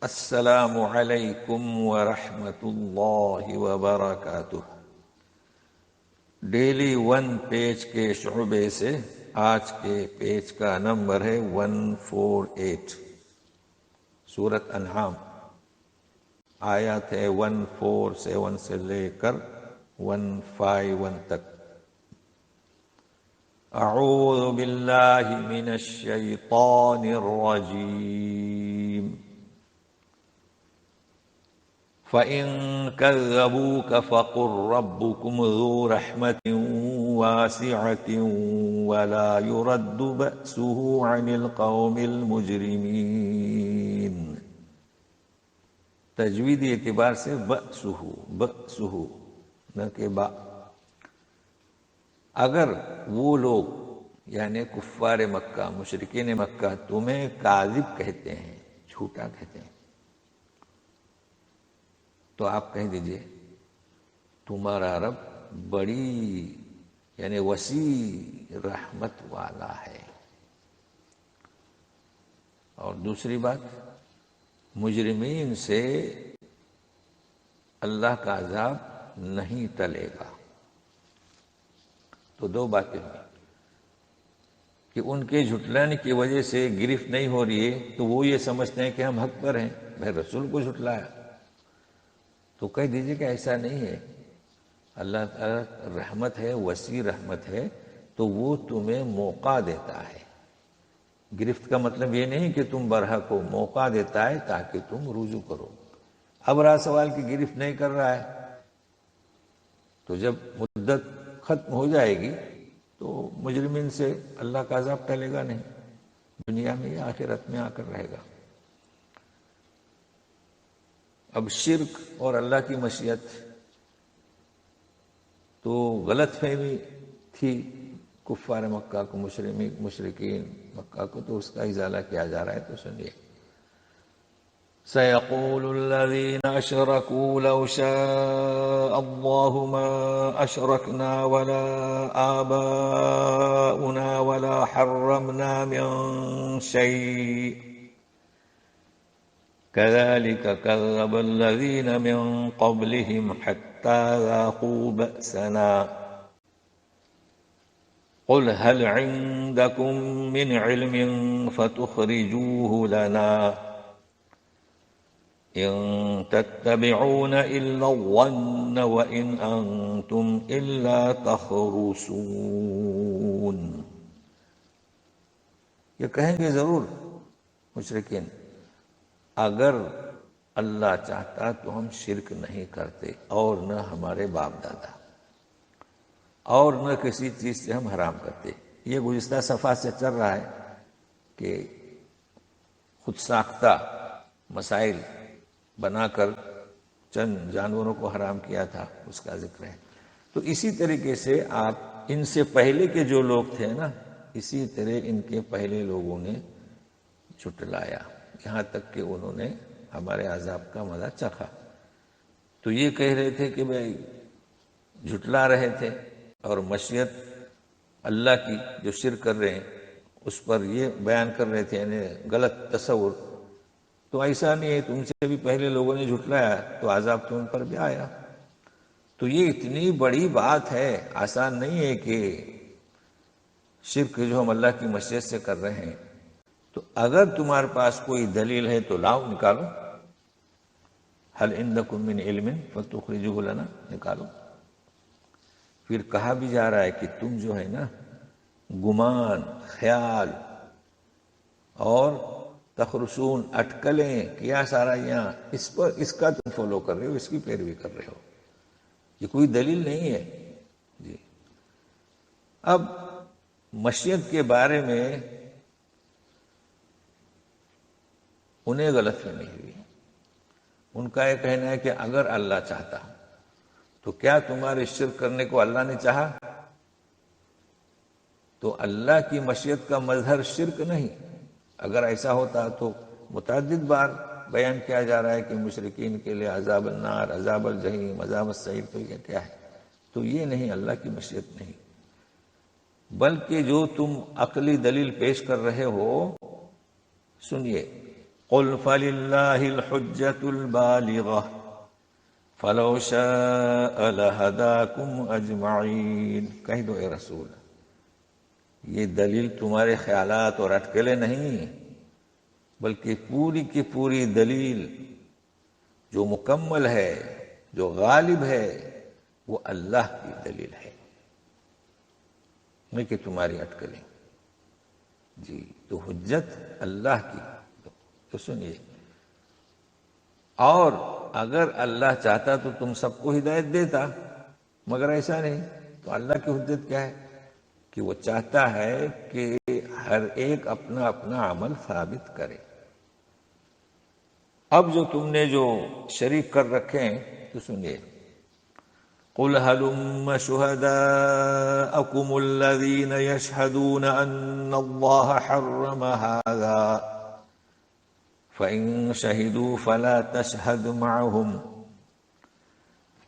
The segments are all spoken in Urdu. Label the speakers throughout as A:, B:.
A: السلام علیکم ورحمۃ اللہ وبرکاتہ۔ ڈیلی 1 پیج کے شعبے سے آج کے پیج کا نمبر ہے 148، سورۃ انعام، آیات ہے 147 سے لے کر 151 تک۔ اعوذ باللہ من الشیطان الرجیم۔ فَإِن كَذَّبُوكَ فَقُلْ رَبُّكُمْ ذُو رَحْمَةٍ وَاسِعَةٍ وَلَا يُرَدُّ بَأْسُهُ عَنِ الْقَوْمِ الْمُجْرِمِينَ۔ تجویدی اعتبار سے بأسہ نہ کہ با۔ اگر وہ لوگ یعنی کفار مکہ، مشرکین مکہ تمہیں کاذب کہتے ہیں، جھوٹا کہتے ہیں، تو آپ کہہ دیجئے تمہارا رب بڑی یعنی وسیع رحمت والا ہے۔ اور دوسری بات، مجرمین سے اللہ کا عذاب نہیں ٹلے گا۔ تو دو باتیں ہوئی کہ ان کے جھٹلانے کی وجہ سے گرفت نہیں ہو رہی ہے، تو وہ یہ سمجھتے ہیں کہ ہم حق پر ہیں، میں رسول کو جھٹلایا۔ تو کہہ دیجئے کہ ایسا نہیں ہے، اللہ تعالیٰ رحمت ہے، وسیع رحمت ہے، تو وہ تمہیں موقع دیتا ہے۔ گرفت کا مطلب یہ نہیں کہ تم برحق ہو، موقع دیتا ہے تاکہ تم رجوع کرو۔ اب رہا سوال کہ گرفت نہیں کر رہا ہے، تو جب مدت ختم ہو جائے گی تو مجرمین سے اللہ کا عذاب ٹلے گا نہیں، دنیا میں یا آخرت میں آ کر رہے گا۔ اب شرک اور اللہ کی مشیت تو غلط فہمی تھی کفار مکہ کو، مشرکین مکہ کو، تو اس کا ازالہ کیا جا رہا ہے، تو سنیے۔ سَيَقُولُ الَّذِينَ أَشْرَكُوا لَوْ شَاءَ اللَّهُ مَا أَشْرَكْنَا وَلَا آبَاؤُنَا وَلَا حَرَّمْنَا مِن شَيْءٍ كَذَلِكَ كَذَّبَ الَّذِينَ مِن قَبْلِهِمْ حَتَّى ذَاقُوا بَأْسَنَا قُلْ هَلْ عِندَكُم مِّنْ عِلْمٍ فَتُخْرِجُوهُ لَنَا إِن تَتَّبِعُونَ إِلَّا الظَّنَّ وَإِنْ أَنْتُمْ إِلَّا تَخْرُصُونَ۔ یہ کہیں گے ضرور مشرکین، اگر اللہ چاہتا تو ہم شرک نہیں کرتے، اور نہ ہمارے باپ دادا، اور نہ کسی چیز سے ہم حرام کرتے۔ یہ گزشتہ صفحہ سے چل رہا ہے کہ خود ساختہ مسائل بنا کر چند جانوروں کو حرام کیا تھا، اس کا ذکر ہے۔ تو اسی طریقے سے آپ ان سے پہلے کے جو لوگ تھے نا، اسی طرح ان کے پہلے لوگوں نے جھٹلایا، یہاں تک کہ انہوں نے ہمارے عذاب کا مزہ چکھا۔ تو یہ کہہ رہے تھے کہ بھئی جھٹلا رہے تھے، اور مشیت اللہ کی جو شرک کر رہے ہیں اس پر یہ بیان کر رہے تھے، یعنی غلط تصور۔ تو ایسا نہیں ہے، تم سے بھی پہلے لوگوں نے جھٹلایا تو عذاب تو ان پر بھی آیا۔ تو یہ اتنی بڑی بات ہے، آسان نہیں ہے کہ شرک جو ہم اللہ کی مشیت سے کر رہے ہیں۔ تو اگر تمہارے پاس کوئی دلیل ہے تو لاؤ، نکالو۔ هل عندکم من علم فتخرجوه لنا، نکالو۔ پھر کہا بھی جا رہا ہے کہ تم جو ہے نا گمان، خیال اور تخرصون، اٹکلیں کیا سارا یہاں اس کا تم فالو کر رہے ہو، اس کی پیروی کر رہے ہو، یہ کوئی دلیل نہیں ہے جی۔ اب مشیت کے بارے میں انہیں غلط فہمی ہوئی۔ ان کا یہ کہنا ہے کہ اگر اللہ چاہتا تو کیا تمہارے شرک کرنے کو اللہ نے چاہا؟ تو اللہ کی مشیت کا مظہر شرک نہیں۔ اگر ایسا ہوتا تو متعدد بار بیان کیا جا رہا ہے کہ مشرکین کے لیے عذاب النار، عذاب الجحیم، عذاب السعیر، تو یہ کیا ہے؟ تو یہ نہیں، اللہ کی مشیت نہیں، بلکہ جو تم عقلی دلیل پیش کر رہے ہو، سنیے۔ قل فللہ الحجۃ البالغہ فلو شاء لہداکم اجمعین، کہہ دو اے رسول یہ دلیل تمہارے خیالات اور اٹکلے نہیں، بلکہ پوری کی پوری دلیل جو مکمل ہے، جو غالب ہے، وہ اللہ کی دلیل ہے، نہیں کہ تمہاری اٹکلیں۔ جی تو حجت اللہ کی، تو سنیے، اور اگر اللہ چاہتا تو تم سب کو ہدایت دیتا، مگر ایسا نہیں۔ تو اللہ کی حجت کیا ہے؟ کہ وہ چاہتا ہے کہ ہر ایک اپنا اپنا عمل ثابت کرے۔ اب جو تم نے جو شریک کر رکھے ہیں تو سنیے، قل هلم شهداءكم الذين يشهدون أن الله حرم هذا فإن شهدوا فلا تشهد معهم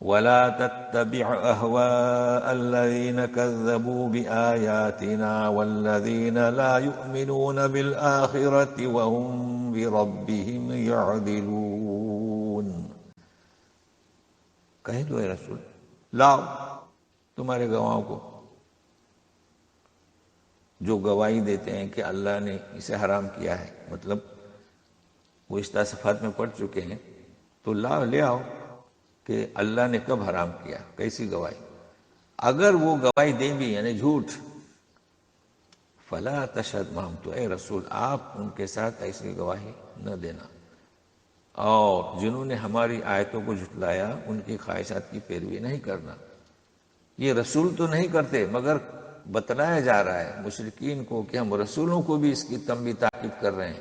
A: ولا تتبع أهواء الذين كذبوا بآياتنا والذين لا يؤمنون بالآخرة وهم بربهم يعدلون۔ کہہ دو اے رسول، لاؤ تمہارے گواہوں کو جو گواہی دیتے ہیں کہ اللہ نے اسے حرام کیا ہے، مطلب وہ اس صفات میں پڑھ چکے ہیں، تو لاؤ، لے آؤ کہ اللہ نے کب حرام کیا، کیسی گواہی۔ اگر وہ گواہی دیں بھی یعنی جھوٹ، فلا تشہد معہم، تو اے رسول آپ ان کے ساتھ ایسی گواہی نہ دینا۔ اور جنہوں نے ہماری آیتوں کو جھٹلایا ان کی خواہشات کی پیروی نہیں کرنا۔ یہ رسول تو نہیں کرتے، مگر بتلایا جا رہا ہے مشرکین کو کہ ہم رسولوں کو بھی اس کی تنبیہ تاکید کر رہے ہیں،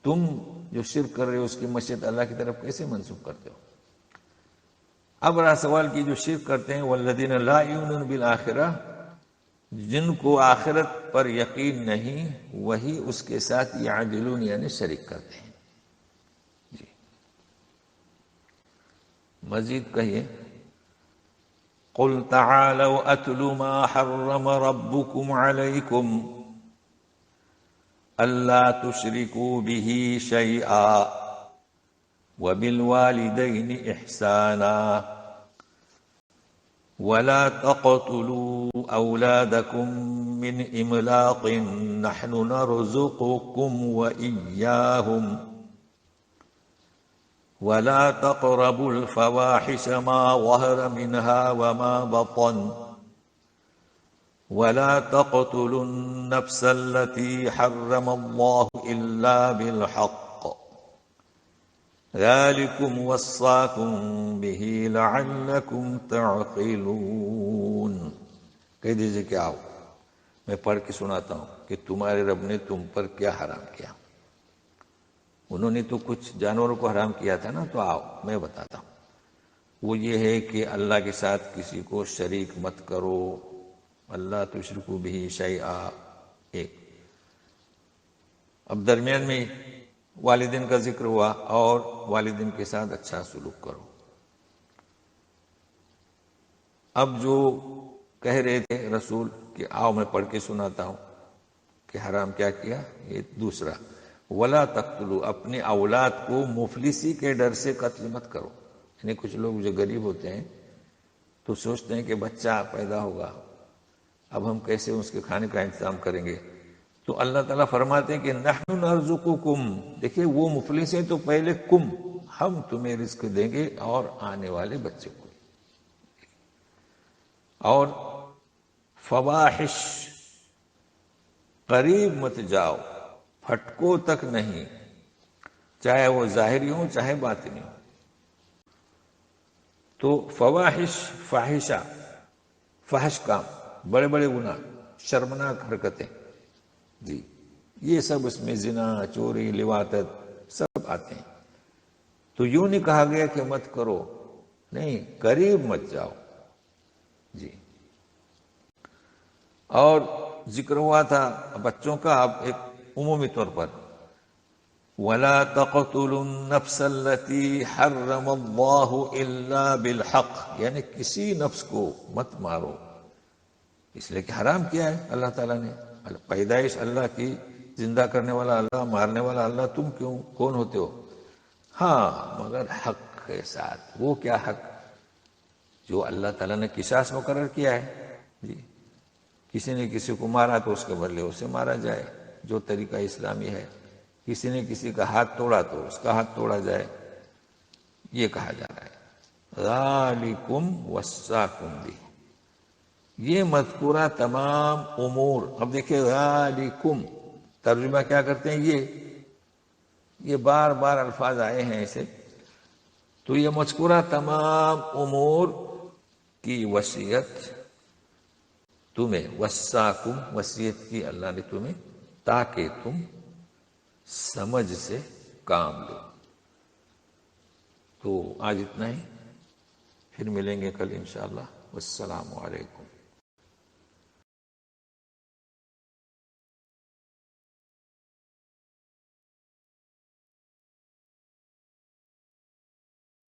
A: تم جو شرک کر رہے ہو اس کی مشیت اللہ کی طرف کیسے منسوخ کرتے ہو؟ اب رہا سوال کی جو شرک کرتے ہیں، والذین لا یؤمنون بالآخرہ، جن کو آخرت پر یقین نہیں، وہی اس کے ساتھ یعدلون یعنی شریک کرتے ہیں۔ جی مزید کہیے، قل تعالوا اتل ما حرم ربكم عليكم الا تشركوا به شيئا وبالوالدين احسانا ولا تقتلوا اولادكم من املاق نحن نرزقكم واياهم ولا تقربوا الفواحش ما ظهر منها وما بطن ولا تقتلوا النفس التي حرم الله إلا بالحق ذلكم وصاكم به لعلكم تعقلون۔ کہہ دیجئے کہ آؤ میں پڑھ کے سناتا ہوں کہ تمہارے رب نے تم پر کیا حرام کیا۔ انہوں نے تو کچھ جانوروں کو حرام کیا تھا نا، تو آؤ میں بتاتا ہوں۔ وہ یہ ہے کہ اللہ کے ساتھ کسی کو شریک مت کرو، اللہ تشرکو بہ شیئا، ایک۔ اب درمیان میں والدین کا ذکر ہوا، اور والدین کے ساتھ اچھا سلوک کرو۔ اب جو کہہ رہے تھے رسول کہ آؤ میں پڑھ کے سناتا ہوں کہ حرام کیا کیا، یہ دوسرا، ولا تقتلوا، اپنے اولاد کو مفلسی کے ڈر سے قتل مت کرو۔ یعنی کچھ لوگ جو غریب ہوتے ہیں تو سوچتے ہیں کہ بچہ پیدا ہوگا، اب ہم کیسے اس کے کھانے کا انتظام کریں گے، تو اللہ تعالیٰ فرماتے ہیں کہ نحن نرزقکم، دیکھیے وہ مفلس ہیں تو پہلے کم، ہم تمہیں رزق دیں گے اور آنے والے بچے کو۔ اور فواحش، قریب مت جاؤ، پھٹکو تک نہیں، چاہے وہ ظاہری ہوں چاہے باطنی ہوں۔ تو فواحش، فاحشہ، فحش کام، بڑے بڑے گناہ، شرمناک حرکتیں، جی یہ سب اس میں زنا، چوری، لواطت سب آتے ہیں۔ تو یوں نہیں کہا گیا کہ مت کرو، نہیں، قریب مت جاؤ، جی۔ اور ذکر ہوا تھا بچوں کا، اب ایک عمومی طور پر، وَلَا تَقْتُلُوا النَّفْسَ الَّتِي حَرَّمَ اللَّهُ إِلَّا بِالْحَقِّ، یعنی کسی نفس کو مت مارو، اس لیے کہ حرام کیا ہے اللہ تعالیٰ نے۔ پیدائش اللہ کی زندہ کرنے والا اللہ، مارنے والا اللہ، تم کون ہوتے ہو؟ ہاں مگر حق کے ساتھ۔ وہ کیا حق؟ جو اللہ تعالیٰ نے قصاص مقرر کیا ہے جی، کسی نے کسی کو مارا تو اس کے بدلے اسے مارا جائے، جو طریقہ اسلامی ہے۔ کسی نے کسی کا ہاتھ توڑا تو اس کا ہاتھ توڑا جائے، یہ کہا جا رہا ہے۔ ذالکم وصاکم بہ، یہ مذکورہ تمام امور۔ اب دیکھیں ذالکم ترجمہ کیا کرتے ہیں، یہ بار بار الفاظ آئے ہیں ایسے، تو یہ مذکورہ تمام امور کی وصیت تمہیں، وصاکم وصیت کی اللہ نے تمہیں تاکہ تم سمجھ سے کام لو۔ تو آج اتنا ہی، پھر ملیں گے کل انشاءاللہ۔ والسلام علیکم۔